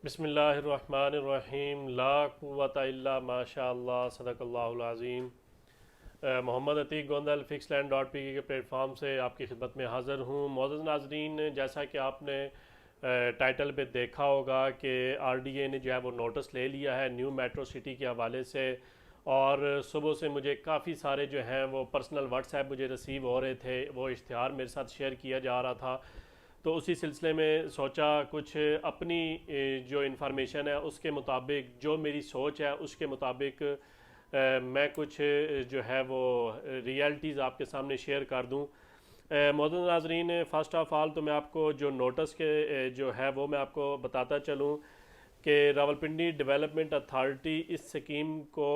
بسم اللہ الرحمن الرحیم لا قوت الا ماشاء اللہ صدق اللہ العظیم۔ Muhammad Atiq Gondal fix land dot P K plate form سے آپ کی خدمت میں حاضر ہوں۔ معزز ناظرین، جیسا کہ آپ نے ٹائٹل پہ دیکھا ہوگا کہ آر ڈی اے نے جو ہے وہ نوٹس لے لیا ہے نیو میٹرو سٹی کے حوالے سے، اور صبح سے مجھے کافی سارے جو ہیں وہ پرسنل واٹس ایپ مجھے رسیو ہو رہے تھے، وہ اشتہار میرے ساتھ شیئر کیا جا رہا تھا، تو اسی سلسلے میں سوچا کچھ اپنی جو انفارمیشن ہے اس کے مطابق، جو میری سوچ ہے اس کے مطابق میں کچھ جو ہے وہ ریئلٹیز آپ کے سامنے شیئر کر دوں۔ معزز ناظرین، فرسٹ آف آل تو میں آپ کو جو نوٹس کے جو ہے وہ میں آپ کو بتاتا چلوں کہ راولپنڈی ڈیولپمنٹ اتھارٹی اس سکیم کو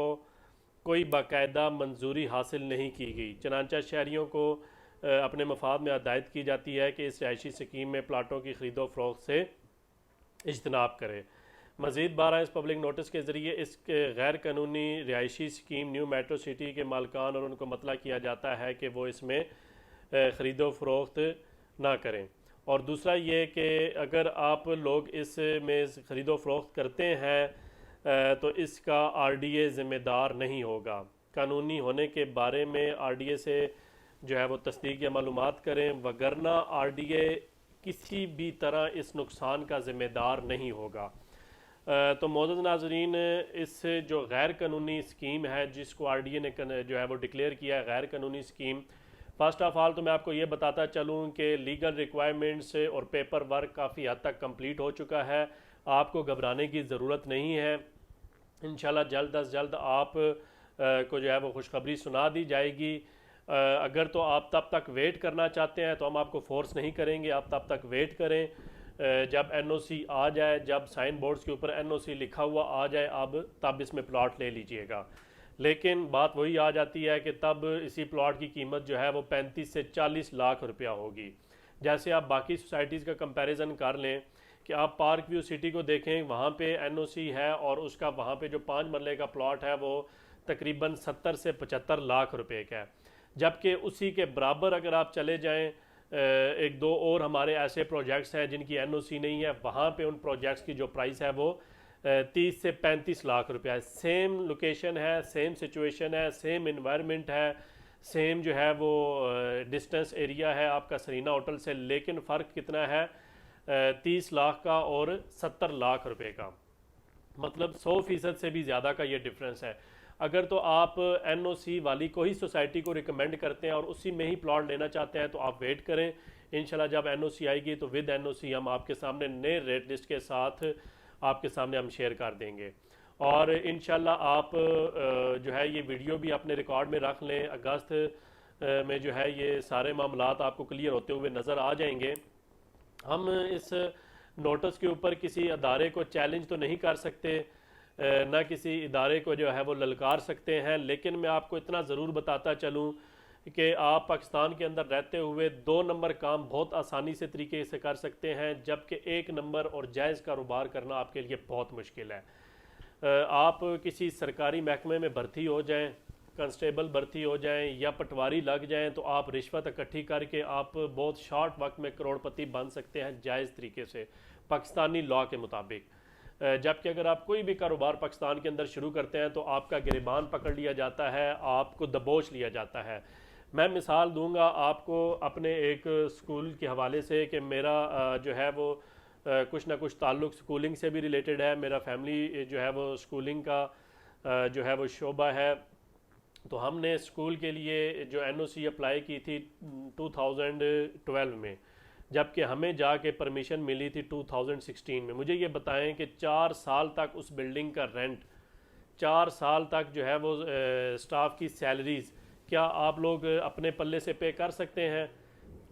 کوئی باقاعدہ منظوری حاصل نہیں کی گئی، چنانچہ شہریوں کو اپنے مفاد میں ہدایت کی جاتی ہے کہ اس رہائشی سکیم میں پلاٹوں کی خرید و فروخت سے اجتناب کرے۔ مزید بارہ اس پبلک نوٹس کے ذریعے اس کے غیر قانونی رہائشی سکیم نیو میٹرو سٹی کے مالکان اور ان کو مطلع کیا جاتا ہے کہ وہ اس میں خرید و فروخت نہ کریں، اور دوسرا یہ کہ اگر آپ لوگ اس میں خرید و فروخت کرتے ہیں تو اس کا آر ڈی اے ذمہ دار نہیں ہوگا۔ قانونی ہونے کے بارے میں آر ڈی اے سے جو ہے وہ تصدیق یا معلومات کریں، وگرنہ آر ڈی اے کسی بھی طرح اس نقصان کا ذمہ دار نہیں ہوگا۔ تو معزز ناظرین، اس جو غیر قانونی اسکیم ہے جس کو آر ڈی اے نے جو ہے وہ ڈکلیئر کیا ہے غیر قانونی اسکیم، فرسٹ آف آل تو میں آپ کو یہ بتاتا چلوں کہ لیگل ریکوائرمنٹس اور پیپر ورک کافی حد تک کمپلیٹ ہو چکا ہے، آپ کو گھبرانے کی ضرورت نہیں ہے۔ انشاءاللہ جلد از جلد آپ کو جو ہے وہ خوشخبری سنا دی جائے گی۔ اگر تو آپ تب تک ویٹ کرنا چاہتے ہیں تو ہم آپ کو فورس نہیں کریں گے، آپ تب تک ویٹ کریں، جب این او سی آ جائے، جب سائن بورڈز کے اوپر این او سی لکھا ہوا آ جائے اب تب اس میں پلاٹ لے لیجئے گا۔ لیکن بات وہی آ جاتی ہے کہ تب اسی پلاٹ کی قیمت جو ہے وہ 35 سے 40 لاکھ روپیہ ہوگی۔ جیسے آپ باقی سوسائٹیز کا کمپیریزن کر لیں کہ آپ پارک ویو سٹی کو دیکھیں، وہاں پہ این او سی ہے اور اس کا وہاں پہ جو 5 مرلے کا پلاٹ ہے وہ تقریباً 70 سے 75 لاکھ روپے کا ہے، جبکہ اسی کے برابر اگر آپ چلے جائیں ایک دو اور ہمارے ایسے پروجیکٹس ہیں جن کی این او سی نہیں ہے، وہاں پہ ان پروجیکٹس کی جو پرائس ہے وہ 30 سے 35 لاکھ روپیہ ہے۔ سیم لوکیشن ہے، سیم سچویشن ہے، سیم انوائرمنٹ ہے، سیم جو ہے وہ ڈسٹنس ایریا ہے آپ کا سرینا ہوٹل سے، لیکن فرق کتنا ہے؟ 30 لاکھ کا اور 70 لاکھ روپے کا، مطلب 100% سے بھی زیادہ کا یہ ڈفرنس ہے۔ اگر تو آپ این او سی والی کو ہی سوسائٹی کو ریکمینڈ کرتے ہیں اور اسی میں ہی پلاٹ لینا چاہتے ہیں تو آپ ویٹ کریں، انشاءاللہ جب این او سی آئے گی تو ود این او سی ہم آپ کے سامنے نئے ریٹ لسٹ کے ساتھ آپ کے سامنے ہم شیئر کر دیں گے، اور انشاءاللہ آپ جو ہے یہ ویڈیو بھی اپنے ریکارڈ میں رکھ لیں، اگست میں جو ہے یہ سارے معاملات آپ کو کلیئر ہوتے ہوئے نظر آ جائیں گے۔ ہم اس نوٹس کے اوپر کسی ادارے کو چیلنج تو نہیں کر سکتے، نہ کسی ادارے کو جو ہے وہ للکار سکتے ہیں، لیکن میں آپ کو اتنا ضرور بتاتا چلوں کہ آپ پاکستان کے اندر رہتے ہوئے 2 نمبر کام بہت آسانی سے طریقے سے کر سکتے ہیں، جبکہ 1 نمبر اور جائز کاروبار کرنا آپ کے لیے بہت مشکل ہے۔ آپ کسی سرکاری محکمے میں بھرتی ہو جائیں، کانسٹیبل بھرتی ہو جائیں یا پٹواری لگ جائیں تو آپ رشوت اکٹھی کر کے آپ بہت شارٹ وقت میں کروڑ پتی بن سکتے ہیں جائز طریقے سے پاکستانی لاء کے مطابق، جبکہ اگر آپ کوئی بھی کاروبار پاکستان کے اندر شروع کرتے ہیں تو آپ کا گریبان پکڑ لیا جاتا ہے، آپ کو دبوچ لیا جاتا ہے۔ میں مثال دوں گا آپ کو اپنے ایک سکول کے حوالے سے کہ میرا جو ہے وہ کچھ نہ کچھ تعلق سکولنگ سے بھی ریلیٹڈ ہے، میرا فیملی جو ہے وہ سکولنگ کا جو ہے وہ شعبہ ہے، تو ہم نے اسکول کے لیے جو این او سی اپلائی کی تھی 2012 میں، جبکہ ہمیں جا کے پرمیشن ملی تھی 2016 میں۔ مجھے یہ بتائیں کہ 4 سال تک اس بلڈنگ کا رینٹ، 4 سال تک جو ہے وہ سٹاف کی سیلریز، کیا آپ لوگ اپنے پلے سے پے کر سکتے ہیں؟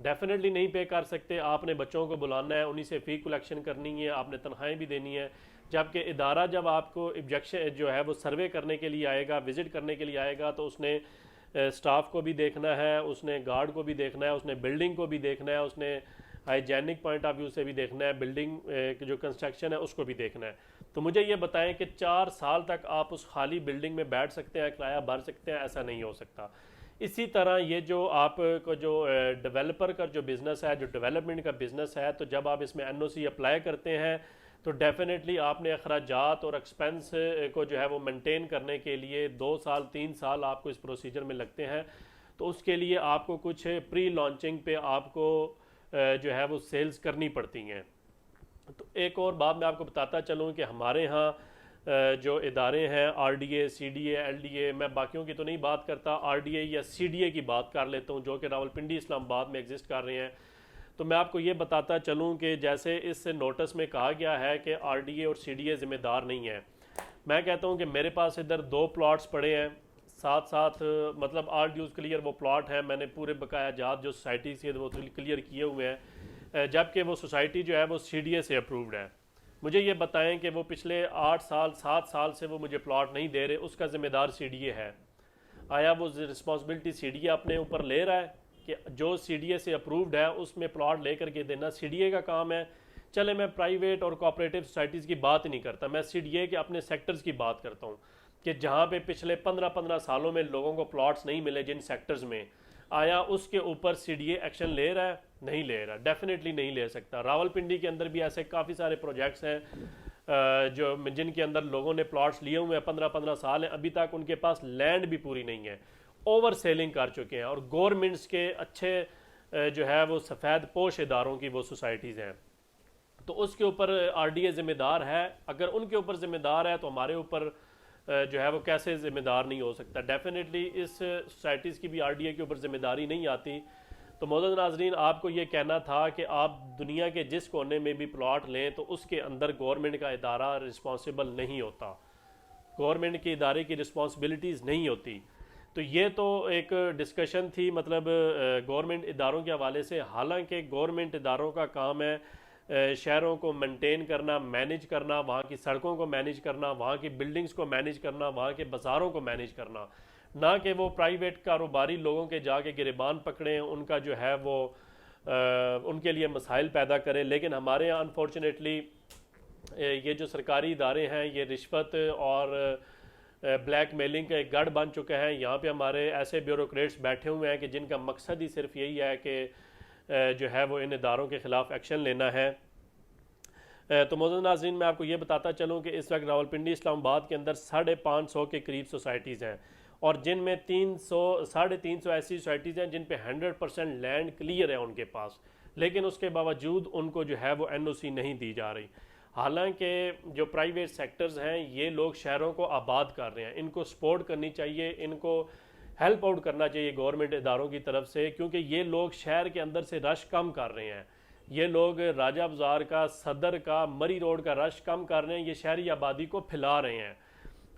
ڈیفینیٹلی نہیں پے کر سکتے۔ آپ نے بچوں کو بلانا ہے، انہی سے فی کلیکشن کرنی ہے، آپ نے تنخواہیں بھی دینی ہے، جبکہ ادارہ جب آپ کو آبجیکشن جو ہے وہ سروے کرنے کے لیے آئے گا، وزٹ کرنے کے لیے آئے گا، تو اس نے سٹاف کو بھی دیکھنا ہے، اس نے گارڈ کو بھی دیکھنا ہے، اس نے بلڈنگ کو بھی دیکھنا ہے، اس نے ہائیجینک پوائنٹ آف ویو سے بھی دیکھنا ہے، بلڈنگ جو کنسٹرکشن ہے اس کو بھی دیکھنا ہے۔ تو مجھے یہ بتائیں کہ 4 سال تک آپ اس خالی بلڈنگ میں بیٹھ سکتے ہیں، کرایہ بھر سکتے ہیں؟ ایسا نہیں ہو سکتا۔ اسی طرح یہ جو آپ کو جو ڈیولپر کا جو بزنس ہے، جو ڈیولپمنٹ کا بزنس ہے، تو جب آپ اس میں این او سی اپلائی کرتے ہیں تو ڈیفینیٹلی آپ نے اخراجات اور ایکسپنس کو جو ہے وہ مینٹین کرنے کے لیے 2 سال 3 سال آپ کو اس پروسیجر میں لگتے ہیں. تو اس کے لیے آپ کو کچھ پری لانچنگ پہ آپ کو جو ہے وہ سیلز کرنی پڑتی ہیں. تو ایک اور بات میں آپ کو بتاتا چلوں کہ ہمارے ہاں جو ادارے ہیں R D A C D A L D A, میں باقیوں کی تو نہیں بات کرتا، آر ڈی اے یا سی ڈی اے کی بات کر لیتا ہوں جو کہ راولپنڈی اسلام آباد میں ایگزسٹ کر رہے ہیں. تو میں آپ کو یہ بتاتا چلوں کہ جیسے اس نوٹس میں کہا گیا ہے کہ آر ڈی اے اور سی ڈی اے ذمہ دار نہیں ہیں، میں کہتا ہوں کہ میرے پاس ادھر 2 پلاٹس پڑے ہیں ساتھ ساتھ، مطلب آل ڈیوز کلیئر وہ پلاٹ ہیں، میں نے پورے بقایا جات جو سوسائٹی سے وہ کلیئر کیے ہوئے ہیں، جبکہ وہ سوسائٹی جو ہے وہ سی ڈی اے سے اپرووڈ ہے. مجھے یہ بتائیں کہ وہ پچھلے 8 سال 7 سال سے وہ مجھے پلاٹ نہیں دے رہے، اس کا ذمہ دار سی ڈی اے ہے. آیا وہ رسپانسبلٹی سی ڈی اے اپنے اوپر لے رہا ہے کہ جو سی ڈی اے سے اپرووڈ ہے اس میں پلاٹ لے کر کے دینا سی ڈی اے کا کام ہے؟ چلے میں پرائیویٹ اور کوآپریٹیو سوسائٹیز کی بات ہی نہیں کرتا، میں سی ڈی اے کے اپنے سیکٹرز کی بات کرتا ہوں کہ جہاں پہ پچھلے 15 سالوں میں لوگوں کو پلاٹس نہیں ملے جن سیکٹرز میں، آیا اس کے اوپر سی ڈی اے ایکشن لے رہا ہے؟ نہیں لے رہا، ڈیفینیٹلی نہیں لے سکتا. راولپنڈی کے اندر بھی ایسے کافی سارے پروجیکٹس ہیں جو جن کے اندر لوگوں نے پلاٹس لیے ہوئے ہیں، 15 سال ہیں، ابھی تک ان کے پاس لینڈ بھی پوری نہیں ہے، اوور سیلنگ کر چکے ہیں. اور گورنمنٹس کے اچھے جو ہے وہ سفید پوش اداروں کی وہ سوسائٹیز ہیں. تو اس کے اوپر آر ڈی اے ذمہ دار ہے؟ اگر ان کے اوپر ذمہ دار ہے تو ہمارے اوپر جو ہے وہ کیسے ذمہ دار نہیں ہو سکتا؟ ڈیفینیٹلی اس سوسائٹیز کی بھی آر ڈی اے کے اوپر ذمہ داری نہیں آتی. تو معزز ناظرین، آپ کو یہ کہنا تھا کہ آپ دنیا کے جس کونے میں بھی پلاٹ لیں تو اس کے اندر گورنمنٹ کا ادارہ رسپانسبل نہیں ہوتا، گورنمنٹ کے ادارے کی رسپانسبلٹیز نہیں ہوتی. تو یہ تو ایک ڈسکشن تھی مطلب گورنمنٹ اداروں کے حوالے سے. حالانکہ گورنمنٹ اداروں کا کام ہے شہروں کو مینٹین کرنا، مینیج کرنا، وہاں کی سڑکوں کو مینیج کرنا، وہاں کی بلڈنگز کو مینیج کرنا، وہاں کے بازاروں کو مینیج کرنا، نہ کہ وہ پرائیویٹ کاروباری لوگوں کے جا کے گریبان پکڑیں، ان کا جو ہے وہ ان کے لیے مسائل پیدا کریں. لیکن ہمارے یہاں انفارچونیٹلی یہ جو سرکاری ادارے ہیں یہ رشوت اور بلیک میلنگ کا ایک گڑھ بن چکا ہے. یہاں پہ ہمارے ایسے بیوروکریٹس بیٹھے ہوئے ہیں کہ جن کا مقصد ہی صرف یہی ہے کہ جو ہے وہ ان اداروں کے خلاف ایکشن لینا ہے. تو معزز ناظرین، میں آپ کو یہ بتاتا چلوں کہ اس وقت راولپنڈی اسلام آباد کے اندر 550 کے قریب سوسائٹیز ہیں، اور جن میں 300-350 ایسی سوسائٹیز ہیں جن پہ 100% لینڈ کلیئر ہے ان کے پاس، لیکن اس کے باوجود ان کو جو ہے وہ این او سی نہیں دی جا رہی. حالانکہ جو پرائیویٹ سیکٹرز ہیں یہ لوگ شہروں کو آباد کر رہے ہیں، ان کو سپورٹ کرنی چاہیے، ان کو ہیلپ آؤٹ کرنا چاہیے گورنمنٹ اداروں کی طرف سے، کیونکہ یہ لوگ شہر کے اندر سے رش کم کر رہے ہیں. یہ لوگ راجہ بازار کا، صدر کا، مری روڈ کا رش کم کر رہے ہیں، یہ شہری آبادی کو پھیلا رہے ہیں.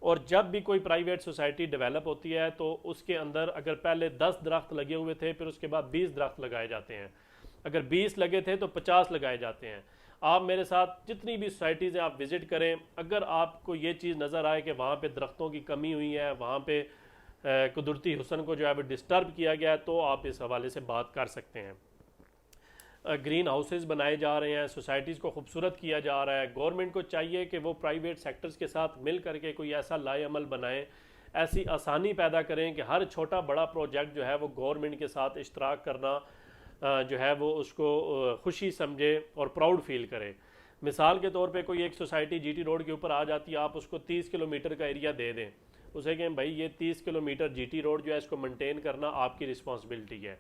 اور جب بھی کوئی پرائیویٹ سوسائٹی ڈیولپ ہوتی ہے تو اس کے اندر اگر پہلے 10 درخت لگے ہوئے تھے پھر اس کے بعد 20 درخت لگائے جاتے ہیں، اگر 20 لگے تھے تو 50 لگائے جاتے ہیں. آپ میرے ساتھ جتنی بھی سوسائٹیز ہیں آپ وزٹ کریں، اگر آپ کو یہ چیز نظر آئے کہ وہاں پہ درختوں کی کمی ہوئی ہے، وہاں پہ قدرتی حسن کو جو ہے وہ ڈسٹرب کیا گیا ہے، تو آپ اس حوالے سے بات کر سکتے ہیں. گرین ہاؤسز بنائے جا رہے ہیں، سوسائٹیز کو خوبصورت کیا جا رہا ہے. گورنمنٹ کو چاہیے کہ وہ پرائیویٹ سیکٹرز کے ساتھ مل کر کے کوئی ایسا لائے عمل بنائیں، ایسی آسانی پیدا کریں کہ ہر چھوٹا بڑا پروجیکٹ جو ہے وہ گورنمنٹ کے ساتھ اشتراک کرنا جو ہے وہ اس کو خوشی سمجھے اور پراؤڈ فیل کرے. مثال کے طور پہ کوئی ایک سوسائٹی جی ٹی روڈ کے اوپر آ جاتی ہے، آپ اس کو 30 کلومیٹر کا ایریا دے دیں، اسے کہیں بھائی یہ 30 کلومیٹر جی ٹی روڈ جو ہے اس کو مینٹین کرنا آپ کی رسپانسبلٹی ہے،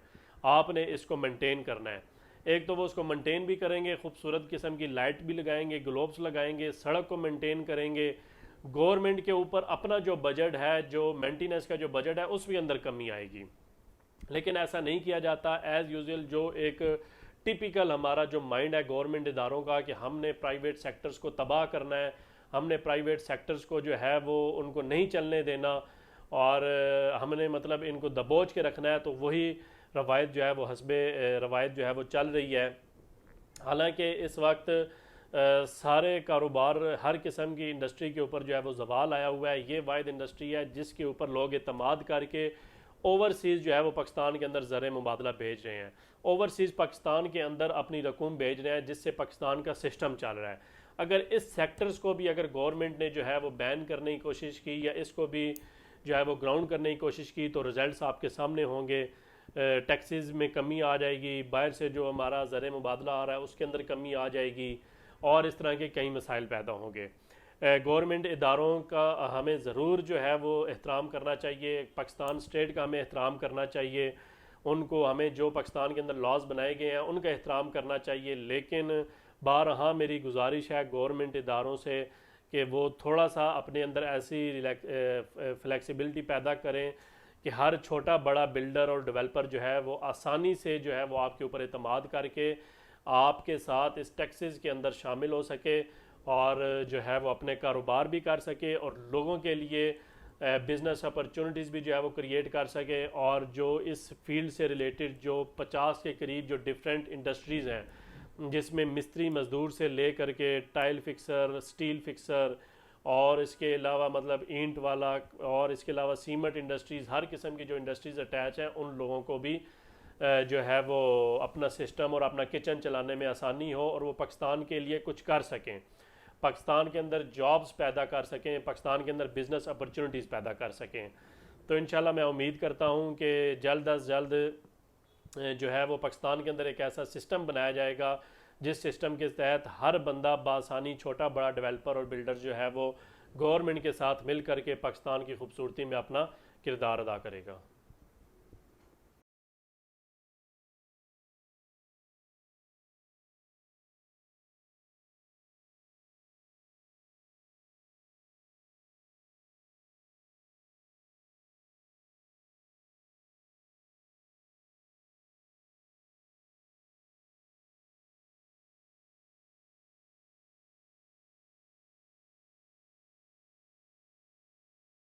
آپ نے اس کو مینٹین کرنا ہے. ایک تو وہ اس کو مینٹین بھی کریں گے، خوبصورت قسم کی لائٹ بھی لگائیں گے، گلوبس لگائیں گے، سڑک کو مینٹین کریں گے. گورنمنٹ کے اوپر اپنا جو بجٹ ہے، جو مینٹیننس کا جو بجٹ ہے اس بھی اندر کمی آئے گی. لیکن ایسا نہیں کیا جاتا. ایز یوزول جو ایک ٹپیکل ہمارا جو مائنڈ ہے گورنمنٹ اداروں کا کہ ہم نے پرائیویٹ سیکٹرز کو تباہ کرنا ہے، ہم نے پرائیویٹ سیکٹرز کو جو ہے وہ ان کو نہیں چلنے دینا، اور ہم نے مطلب ان کو دبوچ کے رکھنا ہے، تو وہی روایت جو ہے وہ حسب روایت جو ہے وہ چل رہی ہے. حالانکہ اس وقت سارے کاروبار، ہر قسم کی انڈسٹری کے اوپر جو ہے وہ زوال آیا ہوا ہے. یہ واحد انڈسٹری ہے جس کے اوپر لوگ اعتماد کر کے اوورسیز جو ہے وہ پاکستان کے اندر زر مبادلہ بھیج رہے ہیں، اوورسیز پاکستان کے اندر اپنی رقوم بھیج رہے ہیں، جس سے پاکستان کا سسٹم چل رہا ہے. اگر اس سیکٹرز کو بھی اگر گورنمنٹ نے جو ہے وہ بین کرنے کی کوشش کی یا اس کو بھی جو ہے وہ گراؤنڈ کرنے کی کوشش کی تو رزلٹس آپ کے سامنے ہوں گے. ٹیکسز میں کمی آ جائے گی، باہر سے جو ہمارا زر مبادلہ آ رہا ہے اس کے اندر کمی آ جائے گی، اور اس طرح کے کئی مسائل پیدا ہوں گے۔ گورنمنٹ اداروں کا ہمیں ضرور جو ہے وہ احترام کرنا چاہیے، پاکستان اسٹیٹ کا ہمیں احترام کرنا چاہیے، ان کو ہمیں جو پاکستان کے اندر لاز بنائے گئے ہیں ان کا احترام کرنا چاہیے، لیکن بارہا میری گزارش ہے گورنمنٹ اداروں سے کہ وہ تھوڑا سا اپنے اندر ایسی فلیکسیبلٹی پیدا کریں کہ ہر چھوٹا بڑا بلڈر اور ڈیولپر جو ہے وہ آسانی سے جو ہے وہ آپ کے اوپر اعتماد کر کے آپ کے ساتھ اس ٹیکسز کے اندر شامل ہو سکے اور جو ہے وہ اپنے کاروبار بھی کر سکے اور لوگوں کے لیے بزنس اپرچونٹیز بھی جو ہے وہ کریٹ کر سکے، اور جو اس فیلڈ سے ریلیٹڈ جو 50 کے قریب جو ڈیفرنٹ انڈسٹریز ہیں جس میں مستری مزدور سے لے کر کے ٹائل فکسر، سٹیل فکسر، اور اس کے علاوہ مطلب اینٹ والا، اور اس کے علاوہ سیمنٹ انڈسٹریز، ہر قسم کی جو انڈسٹریز اٹیچ ہیں ان لوگوں کو بھی جو ہے وہ اپنا سسٹم اور اپنا کچن چلانے میں آسانی ہو اور وہ پاکستان کے لیے کچھ کر سکیں، پاکستان کے اندر جابز پیدا کر سکیں، پاکستان کے اندر بزنس اپرچونٹیز پیدا کر سکیں۔ تو انشاءاللہ میں امید کرتا ہوں کہ جلد از جلد جو ہے وہ پاکستان کے اندر ایک ایسا سسٹم بنایا جائے گا جس سسٹم کے تحت ہر بندہ بآسانی، چھوٹا بڑا ڈیولپر اور بلڈر جو ہے وہ گورنمنٹ کے ساتھ مل کر کے پاکستان کی خوبصورتی میں اپنا کردار ادا کرے گا۔